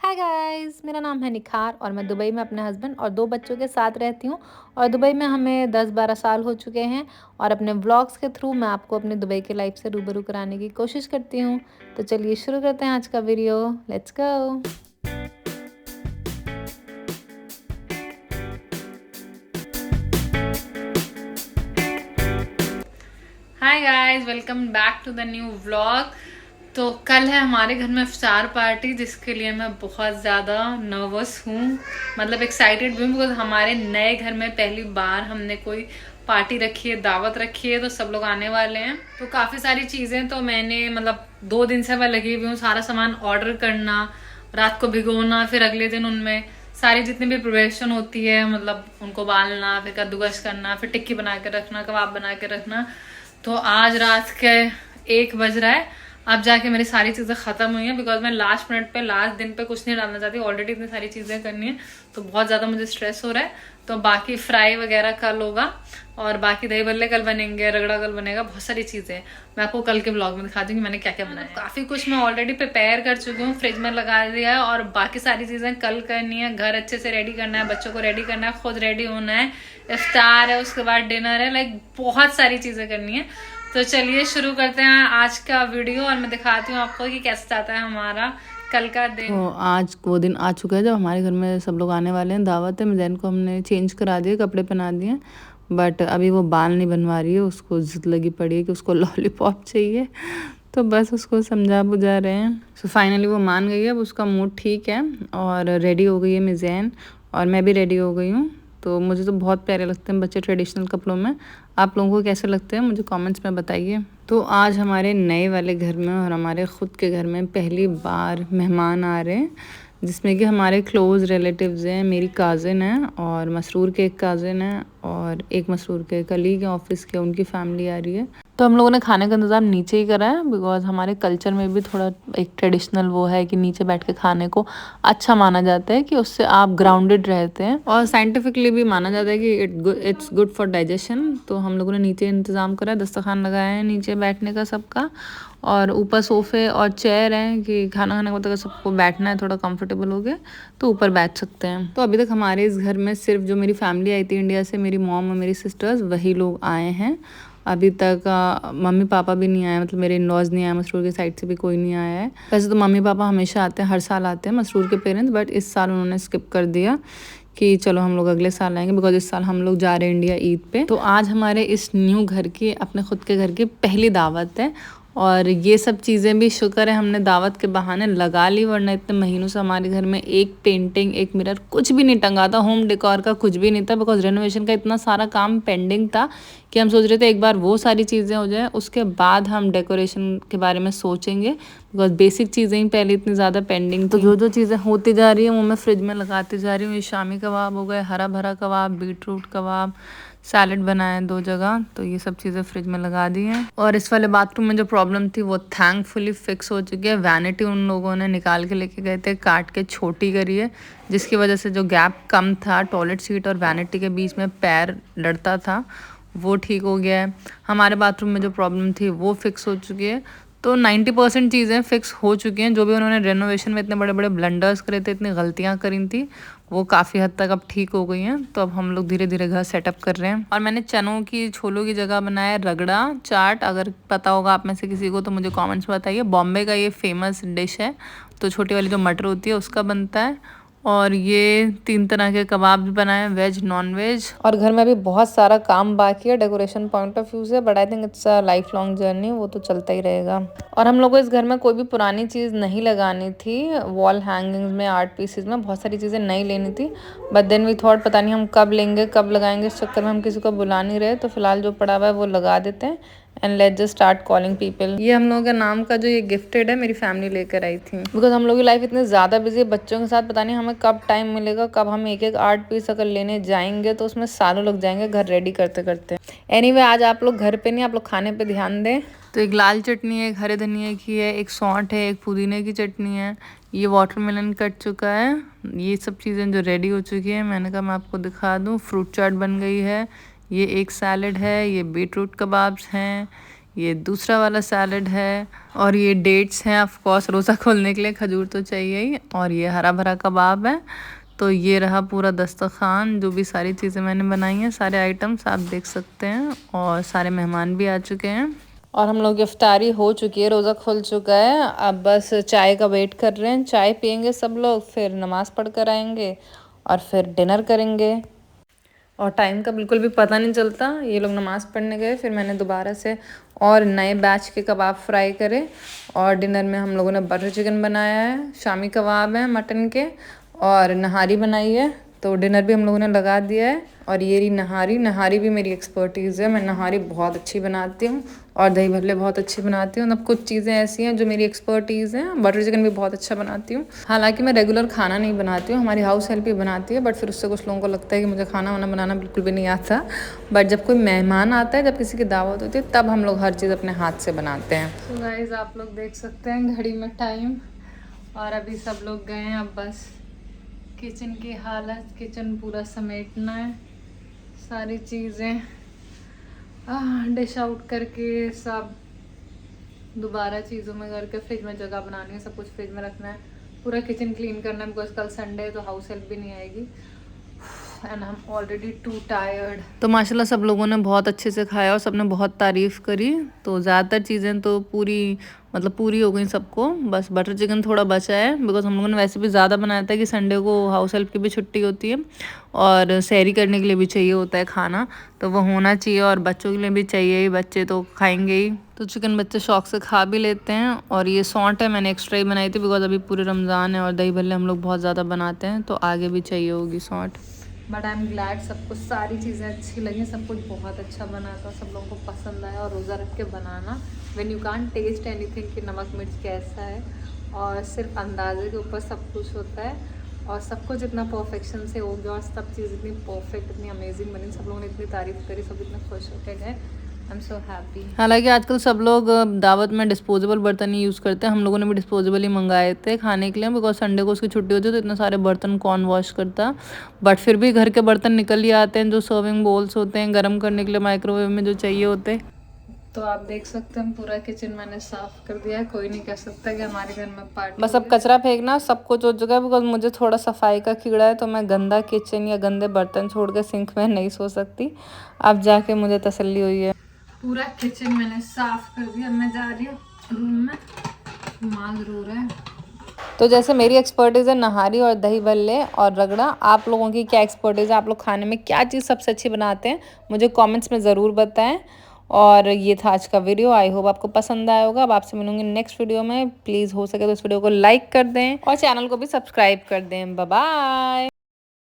Hi guys, मेरा नाम है निखार और मैं दुबई में अपने हस्बैंड और 2 बच्चों के साथ रहती हूँ। और दुबई में हमें 10-12 साल हो चुके हैं और अपने व्लॉग्स के थ्रू मैं आपको अपने दुबई की लाइफ से रूबरू कराने की कोशिश करती हूँ। तो चलिए शुरू करते हैं आज का video. Let's go. Hi guys, welcome back to the new vlog. तो कल है हमारे घर में इफ्तार पार्टी, जिसके लिए मैं बहुत ज़्यादा नर्वस हूँ, मतलब एक्साइटेड भी हूँ, बिकॉज हमारे नए घर में पहली बार हमने कोई पार्टी रखी है, दावत रखी है, तो सब लोग आने वाले हैं। तो काफ़ी सारी चीज़ें तो मैंने मतलब 2 दिन से मैं लगी हुई हूँ, सारा सामान ऑर्डर करना, रात को भिगोना, फिर अगले दिन उनमें सारी जितनी भी प्रिपरेशन होती है, मतलब उनको बालना, फिर कद्दूकस करना, फिर टिक्की बना के रखना, कबाब बना के रखना। तो आज रात के 1 बज रहा है, अब जाके मेरी सारी चीज़ें ख़त्म हुई हैं, बिकॉज मैं लास्ट मिनट पे लास्ट दिन पे कुछ नहीं डालना चाहती, ऑलरेडी इतनी सारी चीज़ें करनी है, तो बहुत ज़्यादा मुझे स्ट्रेस हो रहा है। तो बाकी फ्राई वगैरह कल होगा और बाकी दही बल्ले कल बनेंगे, रगड़ा कल बनेगा, बहुत सारी चीज़ें मैं आपको कल के ब्लॉग में दिखा दूँगी मैंने क्या क्या बनाया। काफ़ी कुछ मैं ऑलरेडी प्रिपेयर कर चुकी हूँ, फ्रिज में लगा दिया है, और बाकी सारी चीज़ें कल करनी है। घर अच्छे से रेडी करना है, बच्चों को रेडी करना है, खुद रेडी होना है, इफ्तार है, उसके बाद डिनर है, लाइक बहुत सारी चीज़ें करनी है। तो चलिए शुरू करते हैं आज का वीडियो और मैं दिखाती हूँ आपको कि कैसे जाता है हमारा कल का दिन। तो आज वो दिन आ चुका है जब हमारे घर में सब लोग आने वाले हैं, दावत है। मिज़ान को हमने चेंज करा दिए, कपड़े पहना दिए, बट अभी वो बाल नहीं बनवा रही है, उसको जिद लगी पड़ी है कि उसको लॉलीपॉप चाहिए। तो बस उसको समझा बुझा रहे हैं। सो फाइनली वो मान गई है, अब उसका मूड ठीक है और रेडी हो गई है मिज़ान, और मैं भी रेडी हो गई हूँ। तो मुझे तो बहुत प्यारे लगते हैं बच्चे ट्रेडिशनल कपड़ों में। आप लोगों को कैसे लगते हैं मुझे कमेंट्स में बताइए। तो आज हमारे नए वाले घर में और हमारे ख़ुद के घर में पहली बार मेहमान आ रहे हैं, जिसमें कि हमारे क्लोज़ रिलेटिव्स हैं। मेरी काज़न है और मसरूर के एक काज़न है और एक मसरूर के कलीग है ऑफिस के, उनकी फैमिली आ रही है। तो हम लोगों ने खाने का इंतज़ाम नीचे ही करा है, बिकॉज हमारे कल्चर में भी थोड़ा एक ट्रेडिशनल वो है कि नीचे बैठ के खाने को अच्छा माना जाता है, कि उससे आप ग्राउंडेड रहते हैं, और साइंटिफिकली भी माना जाता है कि इट्स गुड फॉर डाइजेशन। तो हम लोगों ने नीचे इंतज़ाम करा है, दस्तरखान लगाया है नीचे बैठने का सबका, और ऊपर सोफ़े और चेयर हैं कि खाना खाने को तक सबको बैठना है, थोड़ा कंफर्टेबल हो गया तो ऊपर बैठ सकते हैं। तो अभी तक हमारे इस घर में सिर्फ जो मेरी फैमिली आई थी इंडिया से, मेरी मॉम और मेरी सिस्टर्स, वही लोग आए हैं। अभी तक मम्मी पापा भी नहीं आए, मतलब मेरे इन लॉज नहीं आए, मसरूर के साइड से भी कोई नहीं आया है। वैसे तो मम्मी पापा हमेशा आते हैं, हर साल आते हैं मसरूर के पेरेंट्स, बट इस साल उन्होंने स्किप कर दिया कि चलो हम लोग अगले साल आएंगे, बिकॉज इस साल हम लोग जा रहे हैं इंडिया ईद पे। तो आज हमारे इस न्यू घर की, अपने खुद के घर की पहली दावत है, और ये सब चीज़ें भी शुक्र है हमने दावत के बहाने लगा ली, वरना इतने महीनों से हमारे घर में एक पेंटिंग, एक मिरर, कुछ भी नहीं टंगा था, होम डेकोर का कुछ भी नहीं था, बिकॉज रेनोवेशन का इतना सारा काम पेंडिंग था कि हम सोच रहे थे एक बार वो सारी चीज़ें हो जाए, उसके बाद हम डेकोरेशन के बारे में सोचेंगे, बिकॉज बेसिक चीज़ें ही पहले इतनी ज़्यादा पेंडिंग। तो जो जो चीज़ें होती जा रही हैं वो मैं फ्रिज में लगाती जा रही हूँ। ये शामी कबाब हो गए, हरा भरा कबाब, बीटरूट कबाब, सैलड बनाए 2 जगह, तो ये सब चीज़ें फ्रिज में लगा दी हैं। और इस वाले बाथरूम में जो प्रॉब्लम थी वो थैंकफुली फिक्स हो चुकी है। वैनिटी उन लोगों ने निकाल के लेके गए थे, काट के छोटी करी है, जिसकी वजह से जो गैप कम था टॉयलेट सीट और वैनिटी के बीच में पैर लड़ता था, वो ठीक हो गया है। हमारे बाथरूम में जो प्रॉब्लम थी वो फिक्स हो चुकी है। तो 90% चीज़ें फिक्स हो चुकी हैं। जो भी उन्होंने रेनोवेशन में इतने बड़े बड़े ब्लंडर्स करे थे, इतनी गलतियां करी थी, वो काफ़ी हद तक अब ठीक हो गई हैं। तो अब हम लोग धीरे धीरे घर सेटअप कर रहे हैं। और मैंने चनों की, छोलों की जगह बनाया रगड़ा चाट। अगर पता होगा आप में से किसी को तो मुझे कमेंट्स में बताइए। बॉम्बे का ये फेमस डिश है, तो छोटी वाली जो मटर होती है उसका बनता है। और ये 3 तरह के कबाब भी बनाए, वेज नॉन वेज। और घर में भी बहुत सारा काम बाकी है डेकोरेशन पॉइंट ऑफ व्यू से, but I think it's a life long journey, वो तो चलता ही रहेगा। और हम लोग को इस घर में कोई भी पुरानी चीज़ नहीं लगानी थी। वॉल हैंगिंग्स में, आर्ट पीसेस में बहुत सारी चीज़ें नहीं लेनी थी, बट देन वी थॉट पता नहीं हम कब लेंगे कब लगाएंगे, इस चक्कर में हम किसी को बुला नहीं रहे। तो फिलहाल जो पड़ा हुआ है वो लगा देते हैं, and let's just start calling people. ये हम लोगों के नाम का जो ये गिफ्टेड है, मेरी फैमिली लेकर आई थी, बिकॉज हम लोग की लाइफ इतनी ज़्यादा बिजी है बच्चों के साथ, पता नहीं हमें कब टाइम मिलेगा, कब हम एक एक आर्ट पीस अगर लेने जाएंगे तो उसमें सालों लग जाएंगे घर रेडी करते करते। एनीवे आज आप लोग घर पे नहीं, आप लोग खाने पे ध्यान दें। तो एक लाल चटनी है, एक हरे धनिया की है, एक सौंठ है, एक पुदीने की चटनी है, ये वाटरमेलन कट चुका है। ये सब चीज़ें जो रेडी हो चुकी है, मैंने कहा मैं आपको दिखा दूँ। फ्रूट चाट बन गई है, ये एक सैलड है, ये बीटरूट कबाब्स हैं, ये दूसरा वाला सैलड है और ये डेट्स हैं। ऑफ कोर्स रोज़ा खोलने के लिए खजूर तो चाहिए ही। और ये हरा भरा कबाब है। तो ये रहा पूरा दस्तरखान, जो भी सारी चीज़ें मैंने बनाई हैं, सारे आइटम्स आप देख सकते हैं। और सारे मेहमान भी आ चुके हैं और हम लोग की इफ्तारी हो चुकी है, रोज़ा खुल चुका है। अब बस चाय का वेट कर रहे हैं। चाय पियेंगे सब लोग, फिर नमाज़ पढ़ कर आएंगे और फिर डिनर करेंगे। और टाइम का बिल्कुल भी पता नहीं चलता। ये लोग नमाज़ पढ़ने गए, फिर मैंने दोबारा से और नए बैच के कबाब फ्राई करे। और डिनर में हम लोगों ने बटर चिकन बनाया है, शामी कबाब है मटन के, और नहारी बनाई है। तो डिनर भी हम लोगों ने लगा दिया है। और ये रही नहारी। नहारी भी मेरी एक्सपर्टीज़ है, मैं नहारी बहुत अच्छी बनाती हूँ और दही भल्ले बहुत अच्छी बनाती हूँ। मतलब कुछ चीज़ें ऐसी हैं जो मेरी एक्सपर्टीज़ हैं। बटर चिकन भी बहुत अच्छा बनाती हूँ। हालांकि मैं रेगुलर खाना नहीं बनाती हूँ, हमारी हाउस हेल्प ही बनाती है, बट फिर उससे कुछ लोगों को लगता है कि मुझे खाना वाना बनाना बिल्कुल भी नहीं आता। बट जब कोई मेहमान आता है, जब किसी की दावत होती है, तब हम लोग हर चीज़ अपने हाथ से बनाते हैं। तो गाइस आप लोग देख सकते हैं घड़ी में टाइम, और अभी सब लोग गए हैं। अब बस किचन की हालत, किचन पूरा समेटना है, सारी चीज़ें डिश आउट करके सब दोबारा चीज़ों में करके फ्रिज में जगह बनानी है, सब कुछ फ्रिज में रखना है, पूरा किचन क्लीन करना है, बिकॉज कल संडे है तो हाउस हेल्प भी नहीं आएगी। And I am already two tired. तो माशाल्लाह सब लोगों ने बहुत अच्छे से खाया और सबने बहुत तारीफ़ करी। तो ज़्यादातर चीज़ें तो पूरी हो गई सबको। बस बटर चिकन थोड़ा बचा है, बिकॉज हम लोगों ने वैसे भी ज़्यादा बनाया था कि संडे को हाउस हेल्प की भी छुट्टी होती है और सहरी करने के लिए भी चाहिए होता है खाना, तो वो होना चाहिए। और बच्चों के लिए भी चाहिए ही, बच्चे तो खाएंगे ही। तो चिकन बच्चे शौक से खा भी लेते हैं। और ये सौंठ है, मैंने एक्स्ट्रा ही बनाई थी, बिकॉज अभी पूरे रमज़ान है और दही भल्ले हम लोग बहुत ज़्यादा बनाते हैं, तो आगे भी चाहिए होगी सौंठ। बट आई एम ग्लैड सबको सारी चीज़ें अच्छी लगी, सब कुछ बहुत अच्छा बना था, सब लोगों को पसंद आया। और रोज़ा रख के बनाना, when you can't taste anything कि नमक मिर्च कैसा है, और सिर्फ अंदाजे के ऊपर सब कुछ होता है। और सब कुछ इतना परफेक्शन से हो गया और सब चीज़ इतनी परफेक्ट, इतनी अमेजिंग बनी, सब लोगों ने इतनी तारीफ़ करी, सब इतने खुश होके गए। I am so happy. हालांकि आजकल सब लोग दावत में डिस्पोजेबल बर्तन ही यूज़ करते हैं। हम लोगों ने भी डिस्पोजेबल ही मंगाए थे खाने के लिए, बिकॉज संडे को उसकी छुट्टी होती है, तो इतने सारे बर्तन कौन वॉश करता। बट फिर भी घर के बर्तन निकल ही आते हैं, जो सर्विंग बोल्स होते हैं गर्म करने के लिए माइक्रोवेव में जो चाहिए होते हैं। तो आप देख सकते हैं पूरा किचन मैंने साफ कर दिया है। कोई नहीं कह सकता कि हमारे घर में पार्टी। बस अब कचरा फेंकना, सब कुछ हो चुका है, बिकॉज मुझे थोड़ा सफाई का कीड़ा है, तो मैं गंदा किचन या गंदे बर्तन छोड़ के सिंक में नहीं सो सकती। अब जाके मुझे तसल्ली हुई है। पूरा किचन मैंने साफ कर दिया। मैं जा रही हूँ रूम में, दिमाग रो रहा है। तो जैसे मेरी एक्सपर्टीज़ है नहारी और दही भल्ले और रगड़ा, आप लोगों की क्या एक्सपर्टीज़ है? आप लोग खाने में क्या चीज़ सबसे अच्छी बनाते हैं, मुझे कमेंट्स में ज़रूर बताएं। और ये था आज का वीडियो, आई होप आपको पसंद आया होगा। अब आपसे मिलूंगी नेक्स्ट वीडियो में। प्लीज़ हो सके तो इस वीडियो को लाइक कर दें और चैनल को भी सब्सक्राइब कर दें। Bye bye.